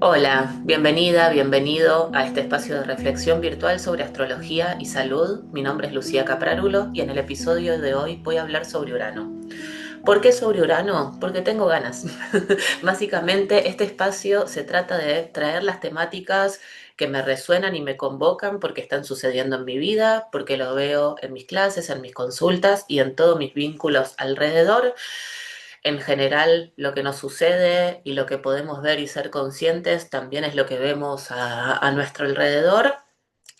Hola, bienvenida, bienvenido a este espacio de reflexión virtual sobre astrología y salud. Mi nombre es Lucía Caprarulo y en el episodio de hoy voy a hablar sobre Urano. ¿Por qué sobre Urano? Porque tengo ganas. Básicamente, este espacio se trata de traer las temáticas que me resuenan y me convocan porque están sucediendo en mi vida, porque lo veo en mis clases, en mis consultas y en todos mis vínculos alrededor. En general, lo que nos sucede y lo que podemos ver y ser conscientes también es lo que vemos a nuestro alrededor.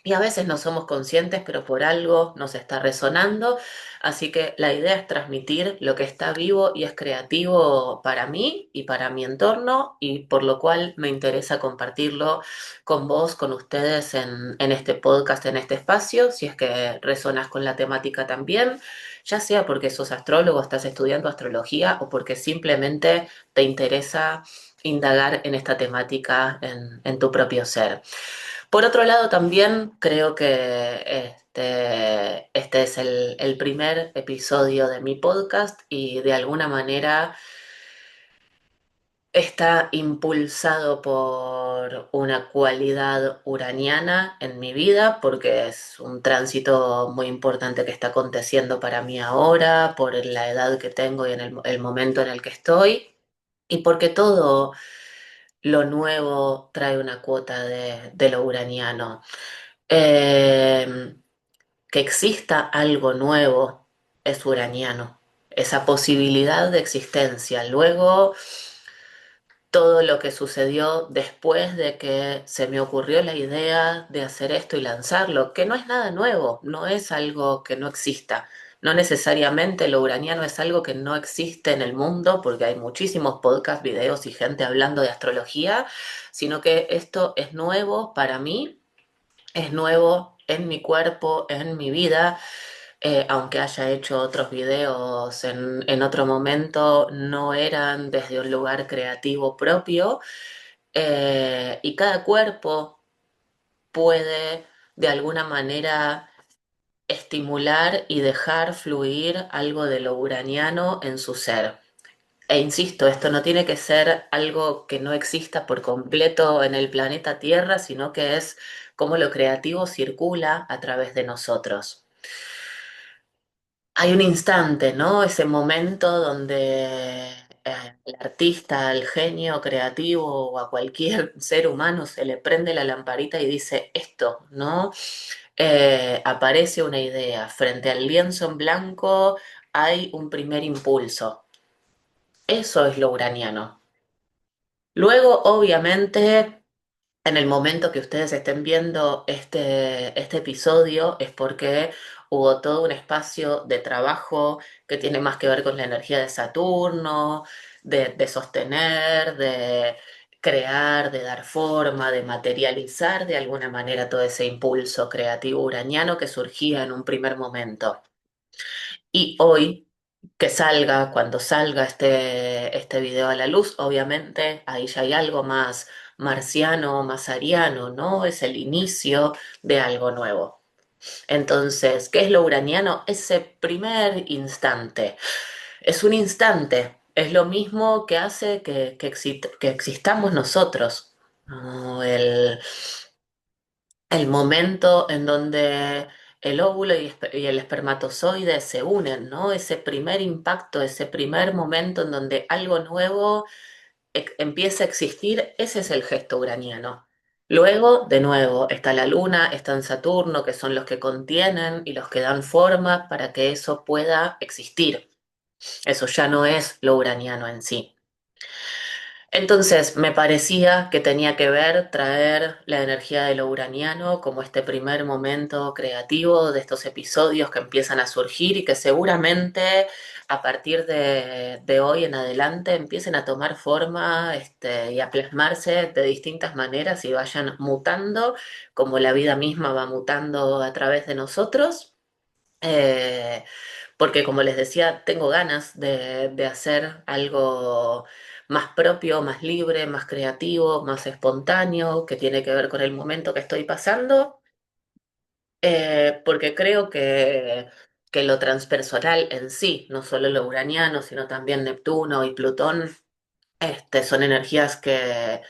Y a veces no somos conscientes, pero por algo nos está resonando. Así que la idea es transmitir lo que está vivo y es creativo para mí y para mi entorno, y por lo cual me interesa compartirlo con vos, con ustedes en este podcast, en este espacio, si es que resonas con la temática también, ya sea porque sos astrólogo, estás estudiando astrología o porque simplemente te interesa indagar en esta temática en tu propio ser. Por otro lado, también creo que este es el primer episodio de mi podcast y de alguna manera está impulsado por una cualidad uraniana en mi vida, porque es un tránsito muy importante que está aconteciendo para mí ahora, por la edad que tengo y en el momento en el que estoy, y porque todo lo nuevo trae una cuota de lo uraniano. Eh, que exista algo nuevo es uraniano, esa posibilidad de existencia. Luego, todo lo que sucedió después de que se me ocurrió la idea de hacer esto y lanzarlo, que no es nada nuevo, no es algo que no exista. No necesariamente lo uraniano es algo que no existe en el mundo, porque hay muchísimos podcasts, videos y gente hablando de astrología, sino que esto es nuevo para mí, es nuevo en mi cuerpo, en mi vida. Aunque haya hecho otros videos en otro momento, no eran desde un lugar creativo propio. Y cada cuerpo puede de alguna manera estimular y dejar fluir algo de lo uraniano en su ser. E insisto, esto no tiene que ser algo que no exista por completo en el planeta Tierra, sino que es cómo lo creativo circula a través de nosotros. Hay un instante, ¿no? Ese momento donde el artista, el genio creativo o a cualquier ser humano se le prende la lamparita y dice esto, ¿no? Aparece una idea. Frente al lienzo en blanco hay un primer impulso. Eso es lo uraniano. Luego, obviamente, en el momento que ustedes estén viendo este episodio es porque hubo todo un espacio de trabajo que tiene más que ver con la energía de Saturno, de sostener, de crear, de dar forma, de materializar de alguna manera todo ese impulso creativo uraniano que surgía en un primer momento. Y hoy, que salga, cuando salga este video a la luz, obviamente ahí ya hay algo más marciano, más ariano, ¿no? Es el inicio de algo nuevo. Entonces, ¿qué es lo uraniano? Ese primer instante. Es un instante, es lo mismo que hace que existamos nosotros, ¿no? El momento en donde el óvulo y el espermatozoide se unen, ¿no? Ese primer impacto, ese primer momento en donde algo nuevo empieza a existir, ese es el gesto uraniano. Luego, de nuevo, está la Luna, está en Saturno, que son los que contienen y los que dan forma para que eso pueda existir. Eso ya no es lo uraniano en sí. Entonces me parecía que tenía que ver traer la energía de lo uraniano como este primer momento creativo de estos episodios que empiezan a surgir y que seguramente a partir de hoy en adelante empiecen a tomar forma y a plasmarse de distintas maneras y vayan mutando como la vida misma va mutando a través de nosotros. Eh, Porque como les decía, tengo ganas de hacer algo más propio, más libre, más creativo, más espontáneo, que tiene que ver con el momento que estoy pasando, porque creo que que lo transpersonal en sí, no solo lo uraniano, sino también Neptuno y Plutón, son energías que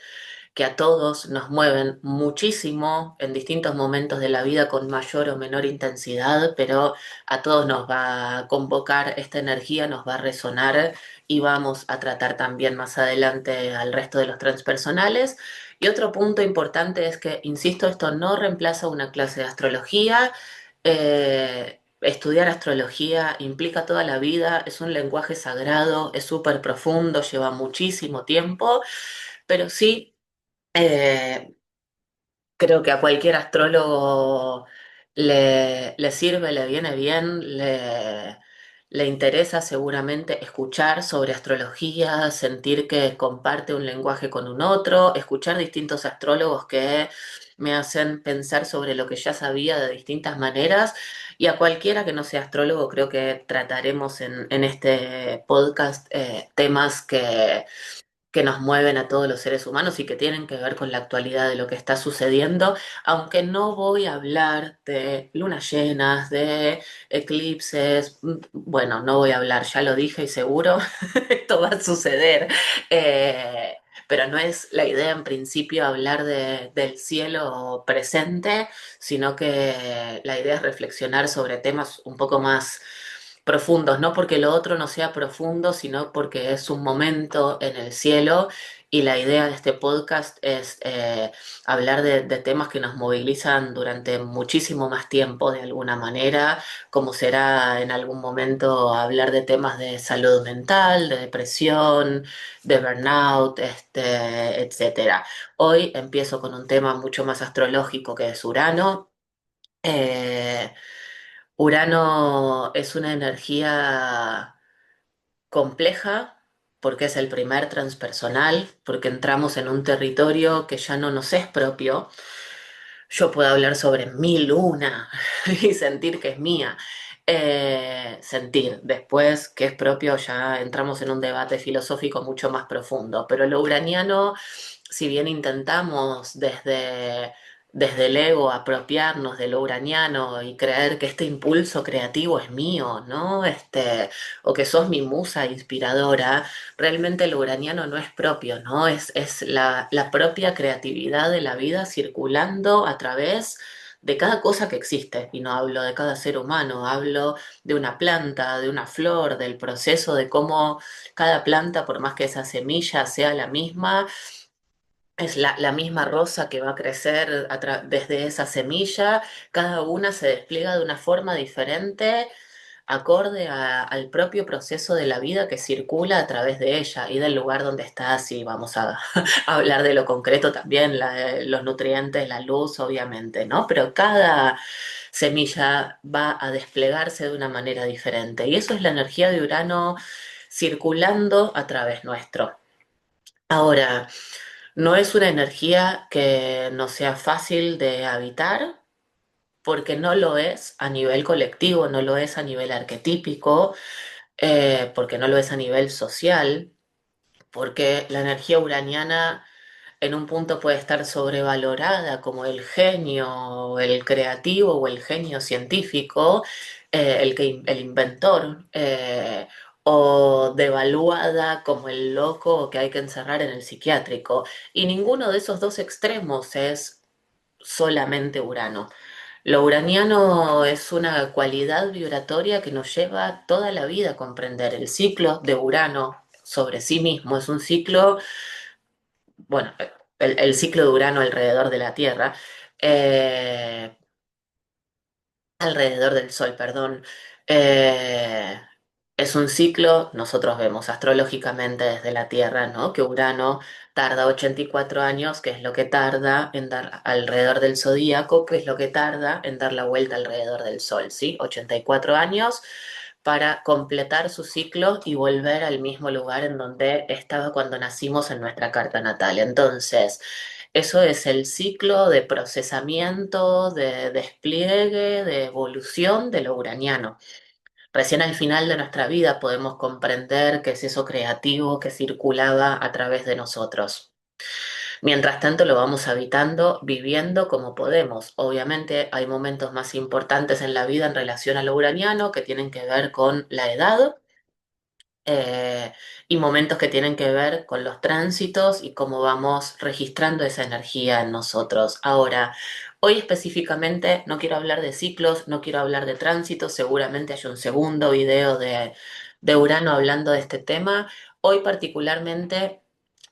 a todos nos mueven muchísimo en distintos momentos de la vida con mayor o menor intensidad, pero a todos nos va a convocar esta energía, nos va a resonar y vamos a tratar también más adelante al resto de los transpersonales. Y otro punto importante es que, insisto, esto no reemplaza una clase de astrología. Estudiar astrología implica toda la vida, es un lenguaje sagrado, es súper profundo, lleva muchísimo tiempo, pero sí, eh, creo que a cualquier astrólogo le sirve, le viene bien, le interesa seguramente escuchar sobre astrología, sentir que comparte un lenguaje con un otro, escuchar distintos astrólogos que me hacen pensar sobre lo que ya sabía de distintas maneras. Y a cualquiera que no sea astrólogo, creo que trataremos en este podcast temas que nos mueven a todos los seres humanos y que tienen que ver con la actualidad de lo que está sucediendo, aunque no voy a hablar de lunas llenas, de eclipses, bueno, no voy a hablar, ya lo dije y seguro esto va a suceder. Pero no es la idea en principio hablar del cielo presente, sino que la idea es reflexionar sobre temas un poco más profundos, no porque lo otro no sea profundo, sino porque es un momento en el cielo y la idea de este podcast es hablar de temas que nos movilizan durante muchísimo más tiempo de alguna manera, como será en algún momento hablar de temas de salud mental, de depresión, de burnout, etcétera. Hoy empiezo con un tema mucho más astrológico que es Urano. Eh, Urano es una energía compleja porque es el primer transpersonal, porque entramos en un territorio que ya no nos es propio. Yo puedo hablar sobre mi luna y sentir que es mía. Sentir, después que es propio, ya entramos en un debate filosófico mucho más profundo. Pero lo uraniano, si bien intentamos desde el ego apropiarnos de lo uraniano y creer que este impulso creativo es mío, ¿no? O que sos mi musa inspiradora, realmente lo uraniano no es propio, ¿no? Es la propia creatividad de la vida circulando a través de cada cosa que existe. Y no hablo de cada ser humano, hablo de una planta, de una flor, del proceso de cómo cada planta, por más que esa semilla sea la misma, es la misma rosa que va a crecer desde esa semilla, cada una se despliega de una forma diferente acorde al propio proceso de la vida que circula a través de ella y del lugar donde está, si vamos a hablar de lo concreto también, los nutrientes, la luz, obviamente, ¿no? Pero cada semilla va a desplegarse de una manera diferente y eso es la energía de Urano circulando a través nuestro. Ahora, no es una energía que no sea fácil de habitar, porque no lo es a nivel colectivo, no lo es a nivel arquetípico, porque no lo es a nivel social, porque la energía uraniana en un punto puede estar sobrevalorada como el genio, el creativo o el genio científico, el inventor, o devaluada como el loco que hay que encerrar en el psiquiátrico. Y ninguno de esos dos extremos es solamente Urano. Lo uraniano es una cualidad vibratoria que nos lleva toda la vida a comprender. El ciclo de Urano sobre sí mismo es un ciclo, bueno, el ciclo de Urano alrededor de la Tierra, eh, alrededor del Sol, perdón, eh, es un ciclo, nosotros vemos astrológicamente desde la Tierra, ¿no? Que Urano tarda 84 años, que es lo que tarda en dar alrededor del zodíaco, que es lo que tarda en dar la vuelta alrededor del Sol, ¿sí? 84 años para completar su ciclo y volver al mismo lugar en donde estaba cuando nacimos en nuestra carta natal. Entonces, eso es el ciclo de procesamiento, de despliegue, de evolución de lo uraniano. Recién al final de nuestra vida podemos comprender qué es eso creativo que circulaba a través de nosotros. Mientras tanto lo vamos habitando, viviendo como podemos. Obviamente hay momentos más importantes en la vida en relación a lo uraniano que tienen que ver con la edad, y momentos que tienen que ver con los tránsitos y cómo vamos registrando esa energía en nosotros. Ahora, hoy específicamente no quiero hablar de ciclos, no quiero hablar de tránsitos, seguramente hay un segundo video de Urano hablando de este tema. Hoy particularmente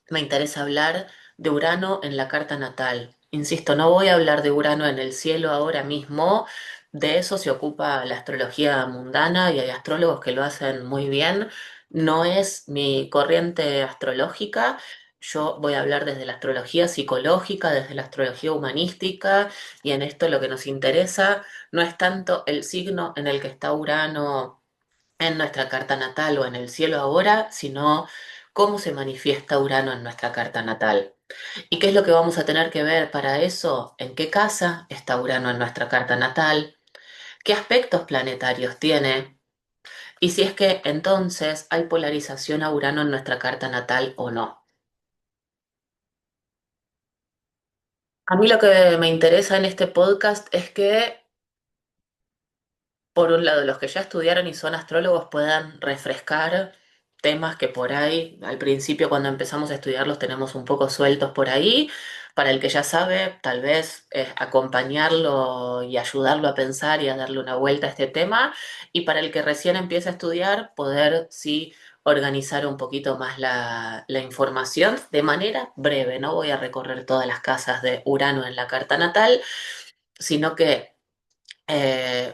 me interesa hablar de Urano en la carta natal. Insisto, no voy a hablar de Urano en el cielo ahora mismo. De eso se ocupa la astrología mundana y hay astrólogos que lo hacen muy bien. No es mi corriente astrológica. Yo voy a hablar desde la astrología psicológica, desde la astrología humanística, y en esto lo que nos interesa no es tanto el signo en el que está Urano en nuestra carta natal o en el cielo ahora, sino cómo se manifiesta Urano en nuestra carta natal. ¿Y qué es lo que vamos a tener que ver para eso? ¿En qué casa está Urano en nuestra carta natal? ¿Qué aspectos planetarios tiene? Y si es que entonces hay polarización a Urano en nuestra carta natal o no. A mí lo que me interesa en este podcast es que, por un lado, los que ya estudiaron y son astrólogos puedan refrescar temas que por ahí, al principio cuando empezamos a estudiarlos tenemos un poco sueltos por ahí. Para el que ya sabe, tal vez acompañarlo y ayudarlo a pensar y a darle una vuelta a este tema. Y para el que recién empieza a estudiar, poder sí organizar un poquito más la información de manera breve. No voy a recorrer todas las casas de Urano en la carta natal, sino que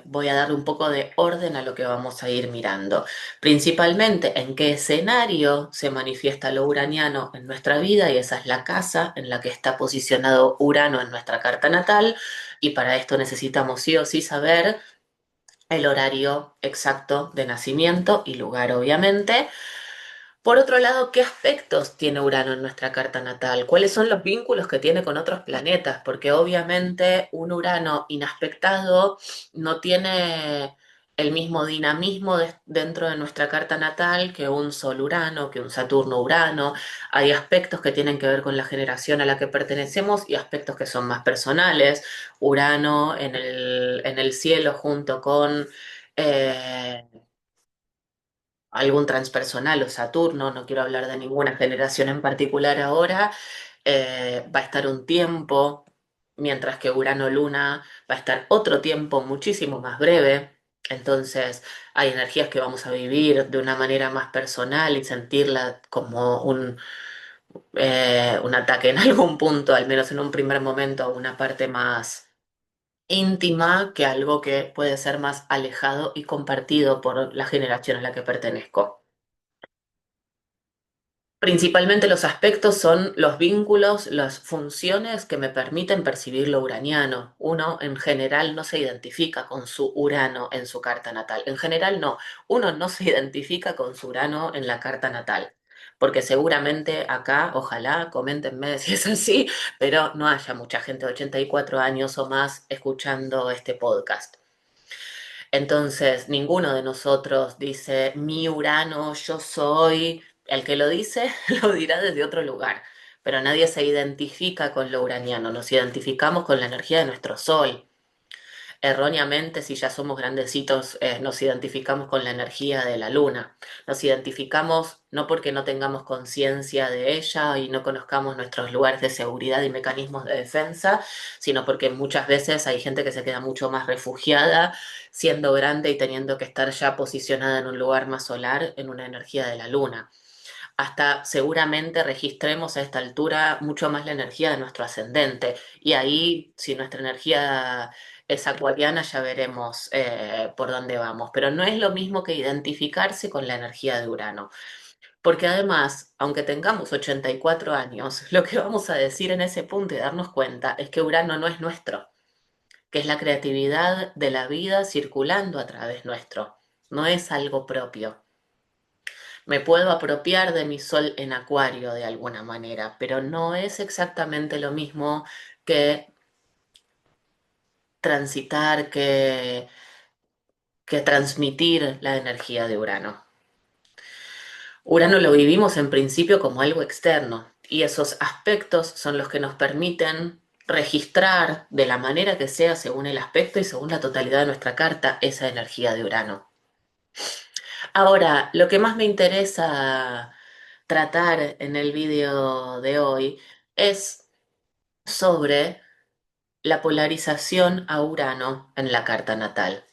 voy a darle un poco de orden a lo que vamos a ir mirando. Principalmente en qué escenario se manifiesta lo uraniano en nuestra vida, y esa es la casa en la que está posicionado Urano en nuestra carta natal, y para esto necesitamos sí o sí saber el horario exacto de nacimiento y lugar, obviamente. Por otro lado, ¿qué aspectos tiene Urano en nuestra carta natal? ¿Cuáles son los vínculos que tiene con otros planetas? Porque obviamente un Urano inaspectado no tiene el mismo dinamismo dentro de nuestra carta natal que un Sol Urano, que un Saturno Urano. Hay aspectos que tienen que ver con la generación a la que pertenecemos y aspectos que son más personales. Urano en el cielo junto con eh, algún transpersonal o Saturno, no quiero hablar de ninguna generación en particular ahora, va a estar un tiempo, mientras que Urano-Luna va a estar otro tiempo muchísimo más breve. Entonces hay energías que vamos a vivir de una manera más personal y sentirla como un ataque en algún punto, al menos en un primer momento, a una parte más íntima que algo que puede ser más alejado y compartido por la generación a la que pertenezco. Principalmente los aspectos son los vínculos, las funciones que me permiten percibir lo uraniano. Uno en general no se identifica con su Urano en su carta natal. En general no, uno no se identifica con su Urano en la carta natal. Porque seguramente acá, ojalá, coméntenme si es así, pero no haya mucha gente de 84 años o más escuchando este podcast. Entonces, ninguno de nosotros dice, mi Urano, yo soy. El que lo dice, lo dirá desde otro lugar, pero nadie se identifica con lo uraniano, nos identificamos con la energía de nuestro sol. Erróneamente, si ya somos grandecitos, nos identificamos con la energía de la luna. Nos identificamos no porque no tengamos conciencia de ella y no conozcamos nuestros lugares de seguridad y mecanismos de defensa, sino porque muchas veces hay gente que se queda mucho más refugiada siendo grande y teniendo que estar ya posicionada en un lugar más solar, en una energía de la luna. Hasta seguramente registremos a esta altura mucho más la energía de nuestro ascendente. Y ahí, si nuestra energía es acuariana, ya veremos por dónde vamos. Pero no es lo mismo que identificarse con la energía de Urano. Porque además, aunque tengamos 84 años, lo que vamos a decir en ese punto y darnos cuenta es que Urano no es nuestro, que es la creatividad de la vida circulando a través nuestro. No es algo propio. Me puedo apropiar de mi sol en acuario de alguna manera, pero no es exactamente lo mismo que transitar, que transmitir la energía de Urano. Urano lo vivimos en principio como algo externo. Y esos aspectos son los que nos permiten registrar de la manera que sea, según el aspecto y según la totalidad de nuestra carta, esa energía de Urano. Ahora, lo que más me interesa tratar en el vídeo de hoy es sobre la polarización a Urano en la carta natal.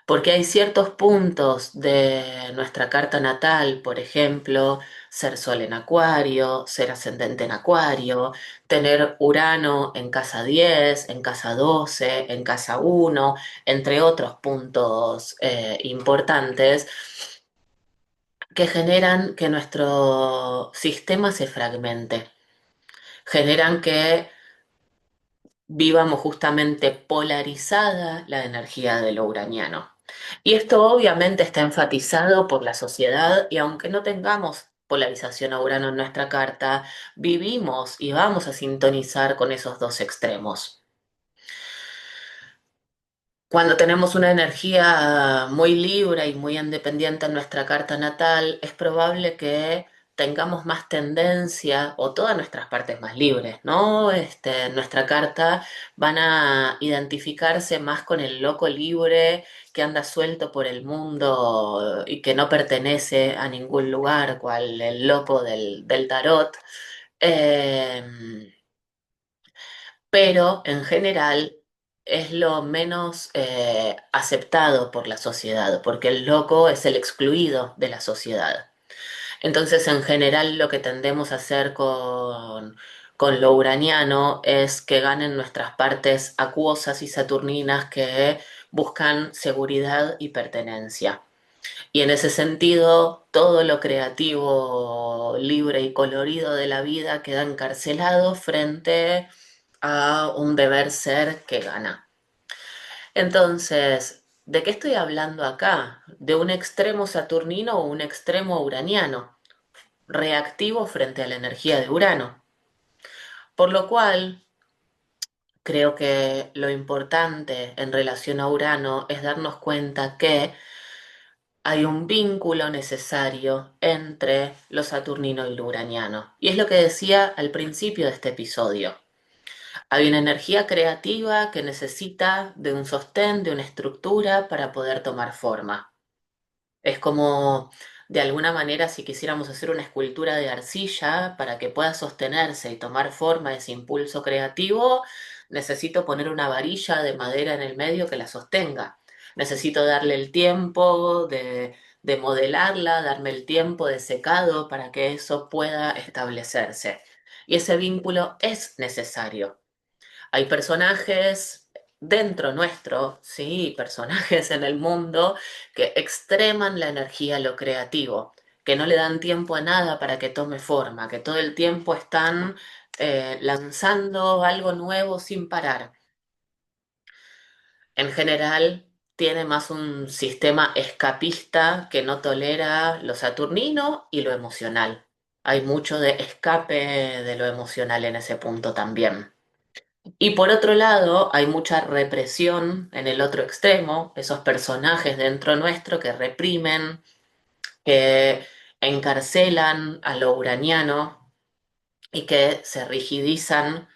Porque hay ciertos puntos de nuestra carta natal, por ejemplo, ser Sol en Acuario, ser ascendente en Acuario, tener Urano en casa 10, en casa 12, en casa 1, entre otros puntos importantes que generan que nuestro sistema se fragmente, generan que vivamos justamente polarizada la energía de lo uraniano. Y esto obviamente está enfatizado por la sociedad y aunque no tengamos polarización a Urano en nuestra carta, vivimos y vamos a sintonizar con esos dos extremos. Cuando tenemos una energía muy libre y muy independiente en nuestra carta natal, es probable que tengamos más tendencia, o todas nuestras partes más libres, ¿no? En nuestra carta van a identificarse más con el loco libre que anda suelto por el mundo y que no pertenece a ningún lugar, cual el loco del tarot. Eh, pero en general es lo menos aceptado por la sociedad, porque el loco es el excluido de la sociedad. Entonces, en general, lo que tendemos a hacer con lo uraniano es que ganen nuestras partes acuosas y saturninas que buscan seguridad y pertenencia. Y en ese sentido, todo lo creativo, libre y colorido de la vida queda encarcelado frente a un deber ser que gana. Entonces, ¿de qué estoy hablando acá? ¿De un extremo saturnino o un extremo uraniano? Reactivo frente a la energía de Urano. Por lo cual, creo que lo importante en relación a Urano es darnos cuenta que hay un vínculo necesario entre lo saturnino y lo uraniano. Y es lo que decía al principio de este episodio. Hay una energía creativa que necesita de un sostén, de una estructura para poder tomar forma. Es como, de alguna manera, si quisiéramos hacer una escultura de arcilla, para que pueda sostenerse y tomar forma ese impulso creativo, necesito poner una varilla de madera en el medio que la sostenga. Necesito darle el tiempo de modelarla, darme el tiempo de secado para que eso pueda establecerse. Y ese vínculo es necesario. Hay personajes dentro nuestro, sí, personajes en el mundo que extreman la energía a lo creativo, que no le dan tiempo a nada para que tome forma, que todo el tiempo están lanzando algo nuevo sin parar. En general, tiene más un sistema escapista que no tolera lo saturnino y lo emocional. Hay mucho de escape de lo emocional en ese punto también. Y por otro lado, hay mucha represión en el otro extremo, esos personajes dentro nuestro que reprimen, que encarcelan a lo uraniano y que se rigidizan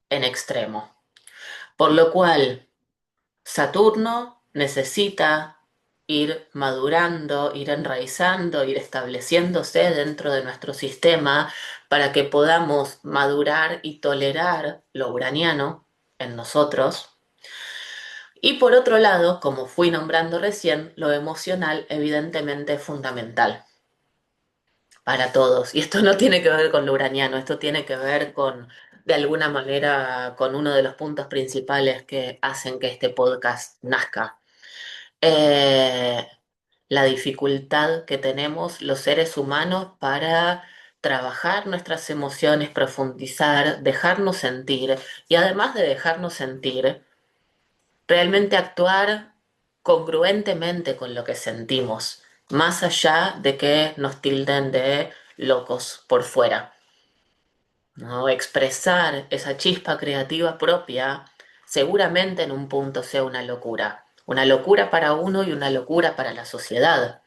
en extremo. Por lo cual, Saturno necesita ir madurando, ir enraizando, ir estableciéndose dentro de nuestro sistema para que podamos madurar y tolerar lo uraniano en nosotros. Y por otro lado, como fui nombrando recién, lo emocional evidentemente es fundamental para todos. Y esto no tiene que ver con lo uraniano, esto tiene que ver con, de alguna manera, con uno de los puntos principales que hacen que este podcast nazca. Eh, la dificultad que tenemos los seres humanos para trabajar nuestras emociones, profundizar, dejarnos sentir y además de dejarnos sentir, realmente actuar congruentemente con lo que sentimos, más allá de que nos tilden de locos por fuera, ¿no? Expresar esa chispa creativa propia seguramente en un punto sea una locura para uno y una locura para la sociedad.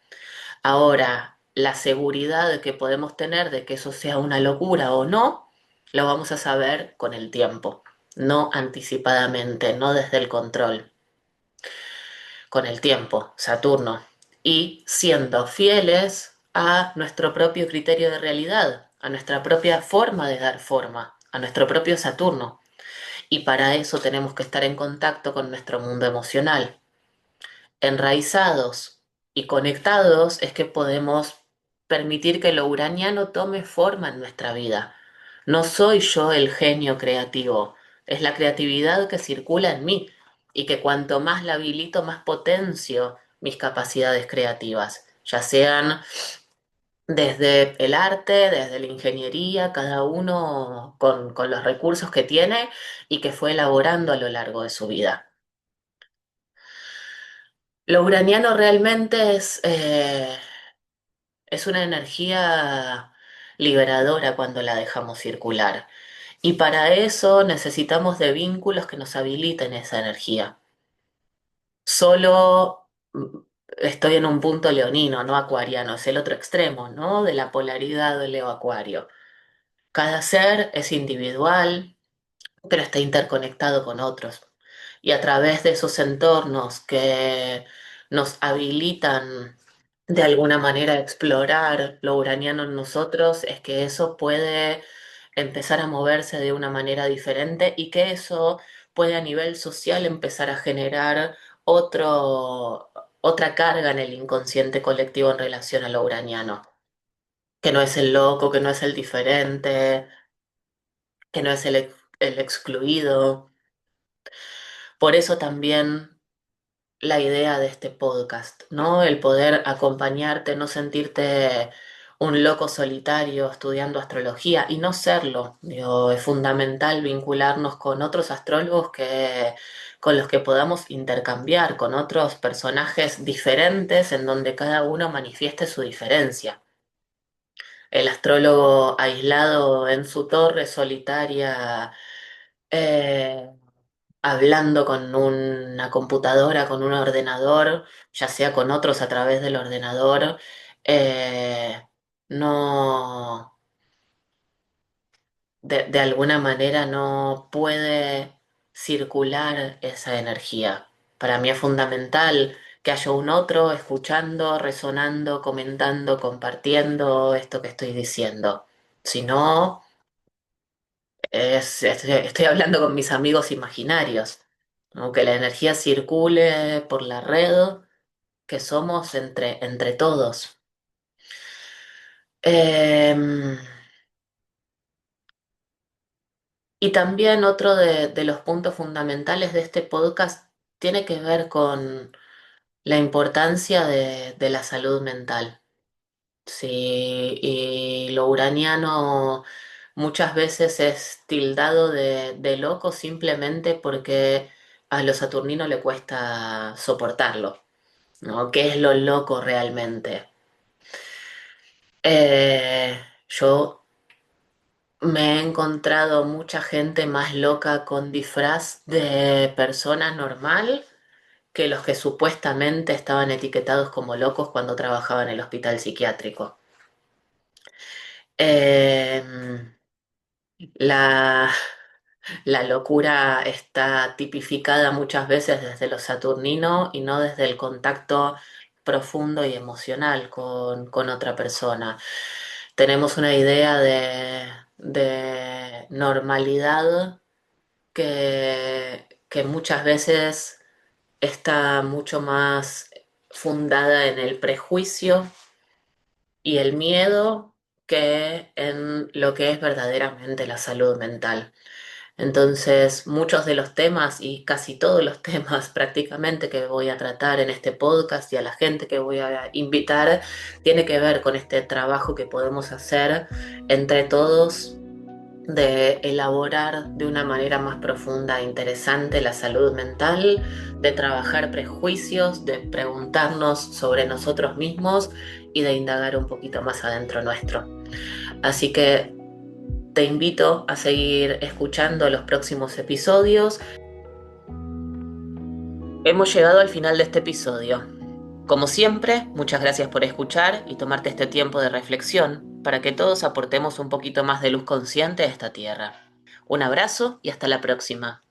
Ahora, la seguridad que podemos tener de que eso sea una locura o no, lo vamos a saber con el tiempo, no anticipadamente, no desde el control, con el tiempo, Saturno, y siendo fieles a nuestro propio criterio de realidad, a nuestra propia forma de dar forma, a nuestro propio Saturno. Y para eso tenemos que estar en contacto con nuestro mundo emocional. Enraizados y conectados es que podemos permitir que lo uraniano tome forma en nuestra vida. No soy yo el genio creativo, es la creatividad que circula en mí y que cuanto más la habilito, más potencio mis capacidades creativas, ya sean desde el arte, desde la ingeniería, cada uno con los recursos que tiene y que fue elaborando a lo largo de su vida. Lo uraniano realmente es una energía liberadora cuando la dejamos circular. Y para eso necesitamos de vínculos que nos habiliten esa energía. Solo estoy en un punto leonino, no acuariano, es el otro extremo, ¿no? De la polaridad de Leo-Acuario. Cada ser es individual, pero está interconectado con otros. Y a través de esos entornos que nos habilitan de alguna manera a explorar lo uraniano en nosotros, es que eso puede empezar a moverse de una manera diferente y que eso puede a nivel social empezar a generar otra carga en el inconsciente colectivo en relación a lo uraniano, que no es el loco, que no es el diferente, que no es el excluido. Por eso también la idea de este podcast, ¿no? El poder acompañarte, no sentirte un loco solitario estudiando astrología y no serlo. Digo, es fundamental vincularnos con otros astrólogos con los que podamos intercambiar, con otros personajes diferentes en donde cada uno manifieste su diferencia. El astrólogo aislado en su torre solitaria, eh, hablando con una computadora, con un ordenador, ya sea con otros a través del ordenador, eh, no, de alguna manera no puede circular esa energía. Para mí es fundamental que haya un otro escuchando, resonando, comentando, compartiendo esto que estoy diciendo. Si no, estoy hablando con mis amigos imaginarios, ¿no? Que la energía circule por la red que somos entre todos. Em, y también otro de los puntos fundamentales de este podcast tiene que ver con la importancia de la salud mental. Sí, y lo uraniano muchas veces es tildado de loco simplemente porque a los saturninos le cuesta soportarlo, ¿no? ¿Qué es lo loco realmente? Yo me he encontrado mucha gente más loca con disfraz de persona normal que los que supuestamente estaban etiquetados como locos cuando trabajaban en el hospital psiquiátrico. Em, la, la locura está tipificada muchas veces desde lo saturnino y no desde el contacto profundo y emocional con otra persona. Tenemos una idea de normalidad que muchas veces está mucho más fundada en el prejuicio y el miedo que en lo que es verdaderamente la salud mental. Entonces, muchos de los temas y casi todos los temas prácticamente que voy a tratar en este podcast y a la gente que voy a invitar, tiene que ver con este trabajo que podemos hacer entre todos de elaborar de una manera más profunda e interesante la salud mental, de trabajar prejuicios, de preguntarnos sobre nosotros mismos y de indagar un poquito más adentro nuestro. Así que te invito a seguir escuchando los próximos episodios. Hemos llegado al final de este episodio. Como siempre, muchas gracias por escuchar y tomarte este tiempo de reflexión para que todos aportemos un poquito más de luz consciente a esta tierra. Un abrazo y hasta la próxima.